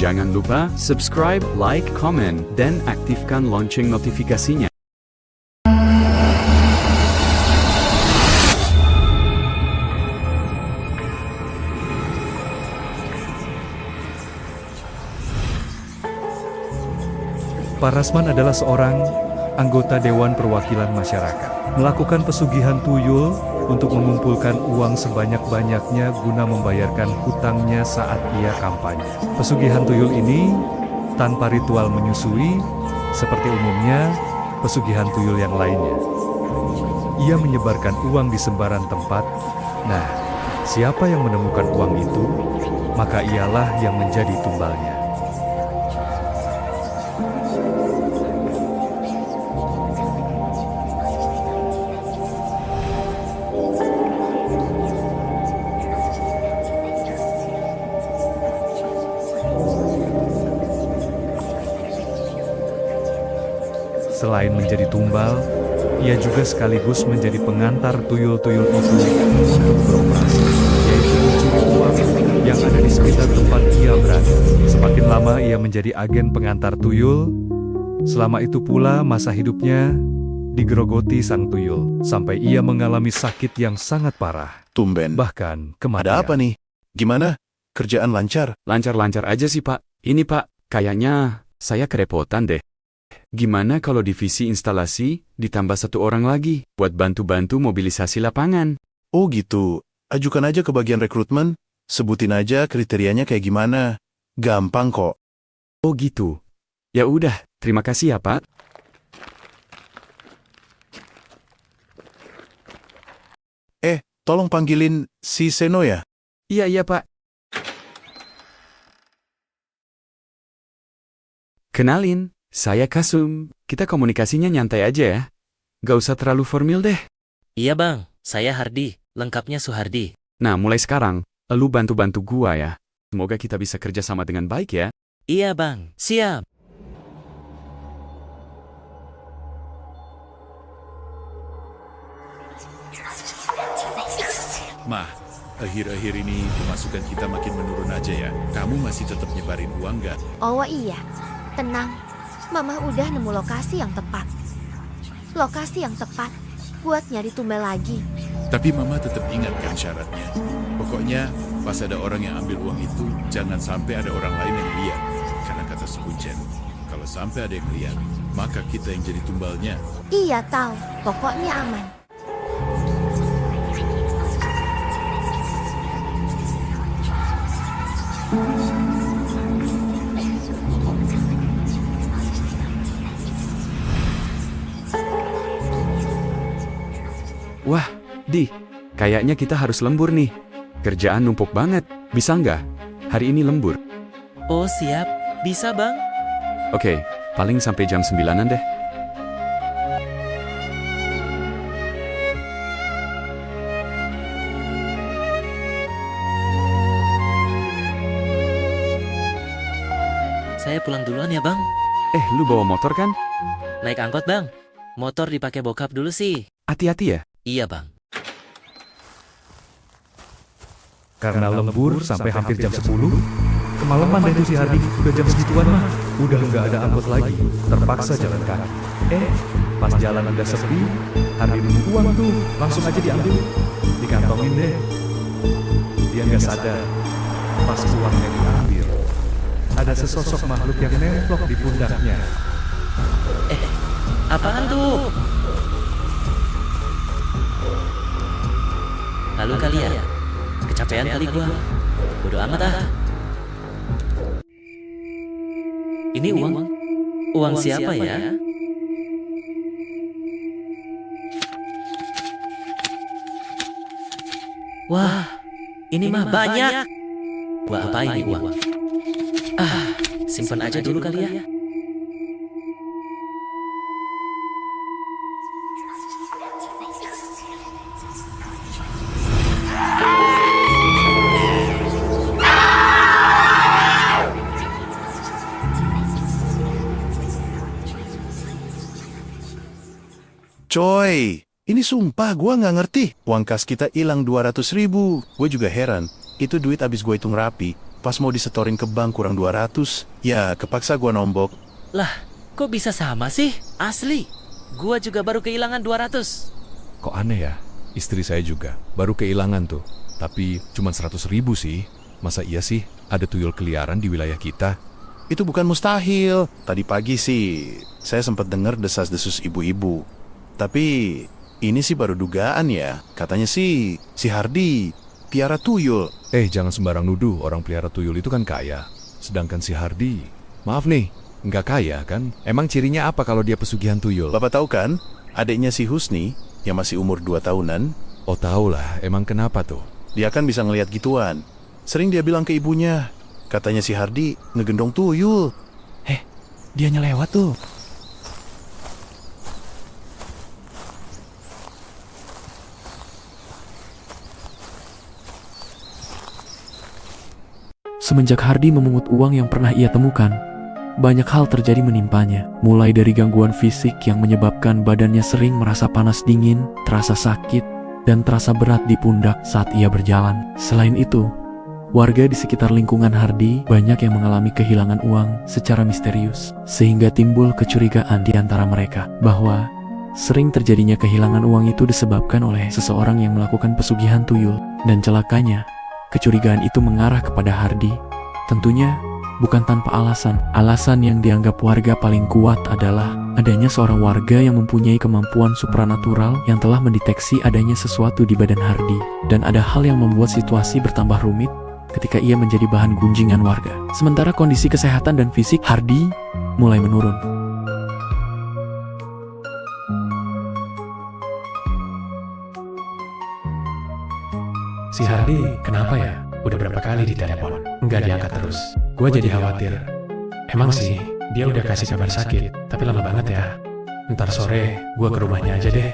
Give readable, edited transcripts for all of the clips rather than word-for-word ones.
Jangan lupa subscribe, like, komen, dan aktifkan lonceng notifikasinya. Pak Rasman adalah seorang anggota Dewan Perwakilan Masyarakat. Melakukan pesugihan tuyul untuk mengumpulkan uang sebanyak-banyaknya guna membayarkan hutangnya saat ia kampanye. Pesugihan tuyul ini tanpa ritual menyusui, seperti umumnya pesugihan tuyul yang lainnya. Ia menyebarkan uang di sembarang tempat. Nah, siapa yang menemukan uang itu, maka ialah yang menjadi tumbalnya. Selain menjadi tumbal, ia juga sekaligus menjadi pengantar tuyul-tuyul itu untuk beroperasi, yaitu mencuri uang yang ada di sekitar tempat ia berada. Semakin lama ia menjadi agen pengantar tuyul, selama itu pula masa hidupnya digerogoti sang tuyul, sampai ia mengalami sakit yang sangat parah. Tumben. Bahkan kematian. Ada apa nih? Gimana? Kerjaan lancar? Lancar-lancar aja sih, Pak. Ini, Pak, kayaknya saya kerepotan deh. Gimana kalau divisi instalasi ditambah 1 orang lagi buat bantu-bantu mobilisasi lapangan? Oh gitu. Ajukan aja ke bagian rekrutmen. Sebutin aja kriterianya kayak gimana. Gampang kok. Oh gitu. Ya udah, terima kasih ya, Pak. Tolong panggilin si Seno ya. Iya, Pak. Kenalin, saya Kasum. Kita komunikasinya nyantai aja ya. Gak usah terlalu formal deh. Iya bang, saya Hardi, lengkapnya Suhardi. Nah, mulai sekarang, lu bantu-bantu gua ya. Semoga kita bisa kerja sama dengan baik ya. Iya bang, siap. Mah, akhir-akhir ini pemasukan kita makin menurun aja ya. Kamu masih tetap nyebarin uang nggak? Oh iya, tenang. Mama udah nemu lokasi yang tepat. Lokasi yang tepat buat nyari tumbal lagi. Tapi Mama tetap ingatkan syaratnya. Pokoknya, pas ada orang yang ambil uang itu, jangan sampai ada orang lain yang lihat. Karena kata Sekuncen, kalau sampai ada yang lihat, maka kita yang jadi tumbalnya. Iya tahu, pokoknya aman. Wah, Di, kayaknya kita harus lembur nih. Kerjaan numpuk banget. Bisa nggak? Hari ini lembur. Oh siap, bisa bang? Oke, paling sampai jam 9-an deh. Saya pulang duluan ya bang. Lu bawa motor kan? Naik angkot bang. Motor dipakai bokap dulu sih. Hati-hati ya. Iya bang. Karena lembur sampai hampir jam 10, kemalaman deh tuh si Hardi. Udah jam segituan mah, udah nggak ada angkot lagi. Terpaksa jalan kaki. Pas jalan udah sepi, Hardi nemu uang tuh, langsung aja diambil. Dikantongin deh. Dia nggak sadar, pas uangnya diambil, ada sesosok makhluk yang nemplok di pundaknya. Apaan tuh? Lalu kalian, kecapean kali gua. Bodo amat ah. Ini uang siapa ya? Wah, ini mah banyak. Gua apain nih uang? Simpan aja dulu kali ya. Coy, ini sumpah gua nggak ngerti. Uang kas kita hilang 200.000. Gue juga heran. Itu duit abis gue hitung rapi. Pas mau disetorin ke bank kurang 200, ya kepaksa gua nombok. Lah, kok bisa sama sih? Asli. Gua juga baru kehilangan 200. Kok aneh ya? Istri saya juga baru kehilangan tuh. Tapi cuma 100.000 sih. Masa iya sih ada tuyul keliaran di wilayah kita? Itu bukan mustahil. Tadi pagi sih saya sempat dengar desas-desus ibu-ibu. Tapi ini sih baru dugaan ya. Katanya sih si Hardi piara tuyul. Jangan sembarang nuduh, orang pelihara tuyul itu kan kaya. Sedangkan si Hardi, maaf nih, nggak kaya kan? Emang cirinya apa kalau dia pesugihan tuyul? Bapak tahu kan, adiknya si Husni yang masih umur 2 tahunan, Oh tahu lah, emang kenapa tuh? dia kan bisa ngelihat gituan. Sering dia bilang ke ibunya, katanya si Hardi ngegendong tuyul. Dia nyelewat tuh. Semenjak Hardi memungut uang yang pernah ia temukan, banyak hal terjadi menimpanya. Mulai dari gangguan fisik yang menyebabkan badannya sering merasa panas dingin, terasa sakit, dan terasa berat di pundak saat ia berjalan. Selain itu, warga di sekitar lingkungan Hardi banyak yang mengalami kehilangan uang secara misterius, sehingga timbul kecurigaan di antara mereka bahwa sering terjadinya kehilangan uang itu disebabkan oleh seseorang yang melakukan pesugihan tuyul. Dan celakanya, kecurigaan itu mengarah kepada Hardi. Tentunya bukan tanpa alasan. Alasan yang dianggap warga paling kuat adalah adanya seorang warga yang mempunyai kemampuan supranatural yang telah mendeteksi adanya sesuatu di badan Hardi. Dan ada hal yang membuat situasi bertambah rumit ketika ia menjadi bahan gunjingan warga. Sementara kondisi kesehatan dan fisik Hardi mulai menurun. Si Hardi kenapa ya? Udah berapa kali ditelepon, nggak diangkat terus. Gue jadi khawatir. Emang sih, dia udah kasih kabar sakit, tapi lama banget ya. Ntar sore, gue ke rumahnya aja deh.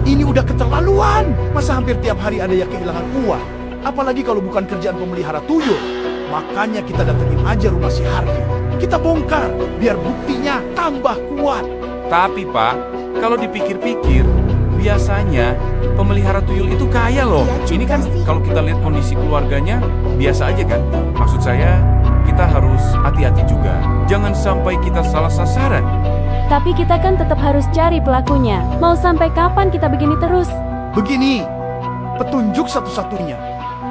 Ini udah keterlaluan. Masa hampir tiap hari ada yang kehilangan uang? Apalagi kalau bukan kerjaan pemelihara tuyul. Makanya kita datengin aja rumah si Hardi. Kita bongkar, biar buktinya tambah kuat. Tapi Pak, kalau dipikir-pikir, biasanya pemelihara tuyul itu kaya loh. Iya juga Ini kan sih. kalau kita lihat kondisi keluarganya, biasa aja kan? Maksud saya, kita harus hati-hati juga. Jangan sampai kita salah sasaran. Tapi kita kan tetap harus cari pelakunya. Mau sampai kapan kita begini terus? Begini, petunjuk satu-satunya.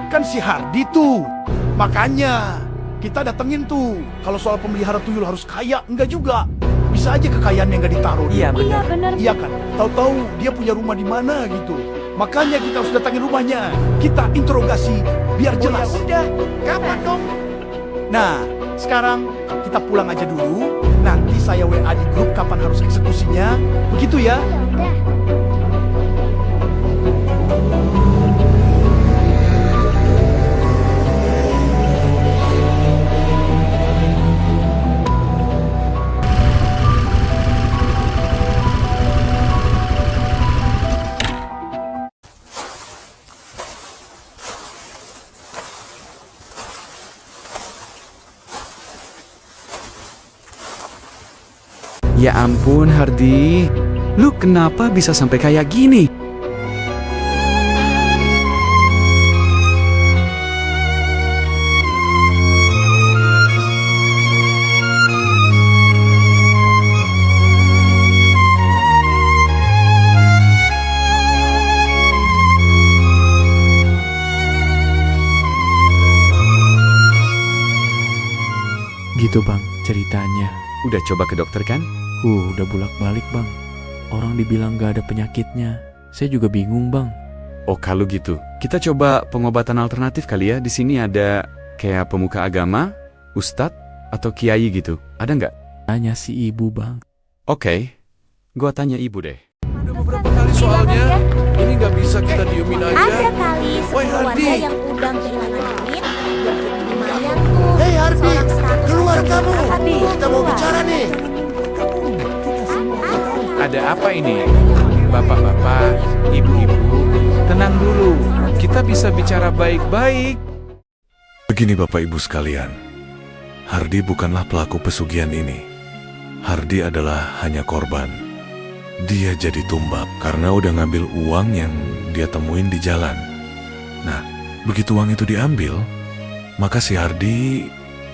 Kan si Hardi tuh. Makanya, kita datengin tuh. Kalau soal pemelihara tuyul harus kaya, enggak juga. Bisa aja kekayaannya nggak ditaruh. Iya, benar. Bener. Iya kan? Tahu-tahu dia punya rumah di mana gitu. Makanya kita harus datangin rumahnya. Kita interogasi biar jelas. Udah, kapan dong? Nah, sekarang kita pulang aja dulu. Nanti saya WA di grup kapan harus eksekusinya. Begitu ya? Ya udah. Ya ampun Hardi, lu kenapa bisa sampai kayak gini? Gitu bang, ceritanya. Udah coba ke dokter kan? Udah bulak-balik bang. Orang dibilang gak ada penyakitnya. Saya juga bingung bang. Oh kalau gitu, kita coba pengobatan alternatif kali ya. Di sini ada kayak pemuka agama, ustadz, atau kiai gitu. Ada nggak? Tanya si ibu bang. Oke, gua tanya ibu deh. Udah beberapa kali soalnya. Ini nggak bisa kita diemin Ada aja. kali Woi, sekeluarga Hardi. yang udang kehilangan duit, biar jadi lumayan tuh. Hei Hardi, Seorang 100 keluar aja kamu. Hardi, Kita mau bicara nih. Ada apa ini? Bapak-bapak, ibu-ibu, tenang dulu. Kita bisa bicara baik-baik. Begini Bapak Ibu sekalian, Hardi bukanlah pelaku pesugihan ini. Hardi adalah hanya korban. dia jadi tumbal karena udah ngambil uang yang dia temuin di jalan. Nah, begitu uang itu diambil, maka si Hardi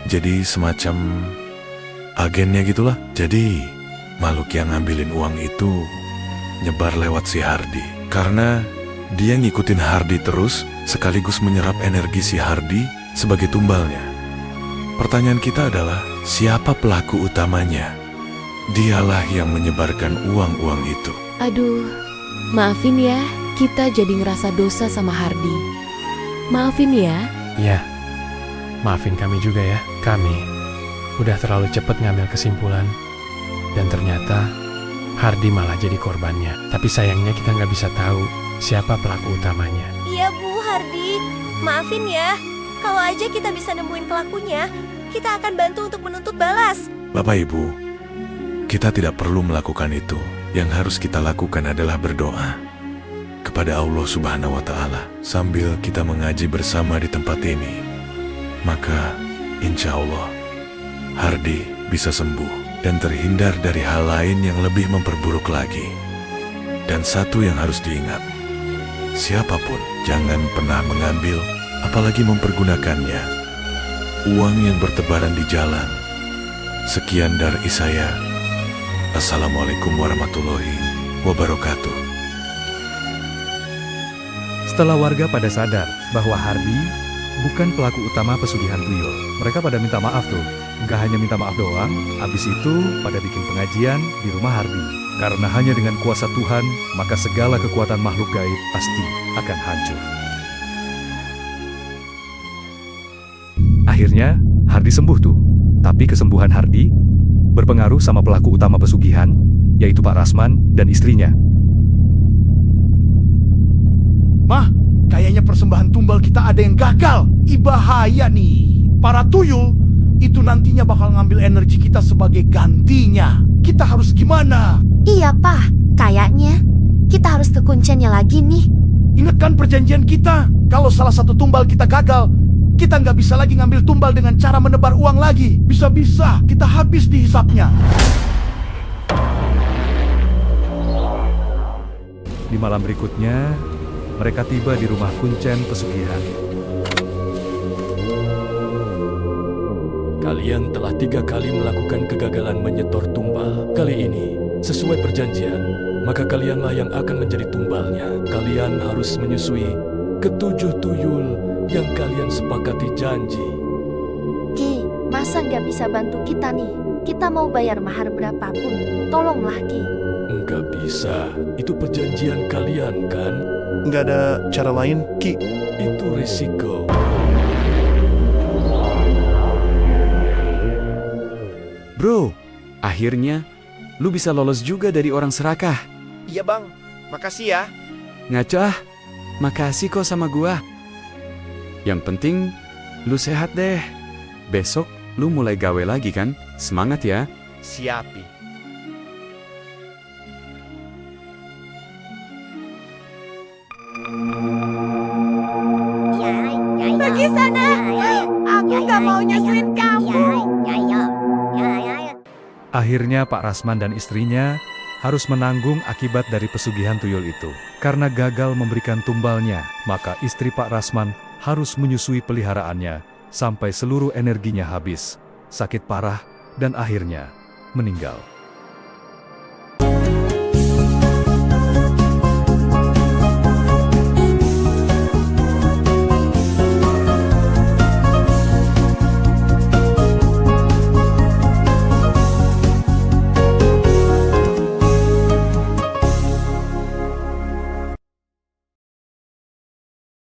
jadi semacam agennya gitulah. Jadi, makhluk yang ngambilin uang itu nyebar lewat si Hardi. Karena dia ngikutin Hardi terus, sekaligus menyerap energi si Hardi sebagai tumbalnya. Pertanyaan kita adalah, siapa pelaku utamanya? Dialah yang menyebarkan uang-uang itu. Aduh, maafin ya, kita jadi ngerasa dosa sama Hardi. Maafin ya. Iya, maafin kami juga ya. Kami udah terlalu cepat ngambil kesimpulan. Dan ternyata Hardi malah jadi korbannya. Tapi sayangnya kita nggak bisa tahu siapa pelaku utamanya. Iya Bu, Hardi. Maafin ya. Kalau aja kita bisa nemuin pelakunya, kita akan bantu untuk menuntut balas. Bapak Ibu, kita tidak perlu melakukan itu. Yang harus kita lakukan adalah berdoa kepada Allah Subhanahu wa Ta'ala sambil kita mengaji bersama di tempat ini. Maka, insya Allah, Hardi bisa sembuh dan terhindar dari hal lain yang lebih memperburuk lagi. Dan satu yang harus diingat, siapapun jangan pernah mengambil, apalagi mempergunakannya, uang yang bertebaran di jalan. Sekian dari saya. Assalamualaikum warahmatullahi wabarakatuh. Setelah warga pada sadar bahwa Hardi bukan pelaku utama pesugihan tuyul, mereka pada minta maaf tuh. Nggak hanya minta maaf doang, abis itu pada bikin pengajian di rumah Hardi. Karena hanya dengan kuasa Tuhan, maka segala kekuatan makhluk gaib pasti akan hancur. Akhirnya, Hardi sembuh tuh. Tapi kesembuhan Hardi berpengaruh sama pelaku utama pesugihan, yaitu Pak Rasman dan istrinya. Mah, kayaknya persembahan tumbal kita ada yang gagal. Bahaya nih. Para tuyul itu nantinya bakal ngambil energi kita sebagai gantinya. Kita harus gimana? Iya, Pak. Kayaknya kita harus ke kunciannya lagi nih. Ingatkan perjanjian kita. Kalau salah satu tumbal kita gagal, kita nggak bisa lagi ngambil tumbal dengan cara menebar uang lagi. Bisa-bisa kita habis di hisapnya. Di malam berikutnya, mereka tiba di rumah kuncen pesugihan. Kalian telah 3 kali melakukan kegagalan menyetor tumbal. Kali ini, sesuai perjanjian, maka kalianlah yang akan menjadi tumbalnya. Kalian harus menyusui ke-7 tuyul yang kalian sepakati janji. Ki, masa nggak bisa bantu kita nih? Kita mau bayar mahar berapapun. Tolonglah, Ki. Nggak bisa. Itu perjanjian kalian, kan? Nggak ada cara lain, Ki. Itu risiko. Bro, akhirnya lu bisa lolos juga dari orang serakah. Iya bang, makasih ya. Ngaco ah, makasih kok sama gua. Yang penting, lu sehat deh. Besok, lu mulai gawe lagi kan? Semangat ya. Siapi. Pergi sana. Aku nggak mau nyusuin kamu. Akhirnya Pak Rasman dan istrinya harus menanggung akibat dari pesugihan tuyul itu. Karena gagal memberikan tumbalnya, maka istri Pak Rasman harus menyusui peliharaannya sampai seluruh energinya habis, sakit parah, dan akhirnya meninggal.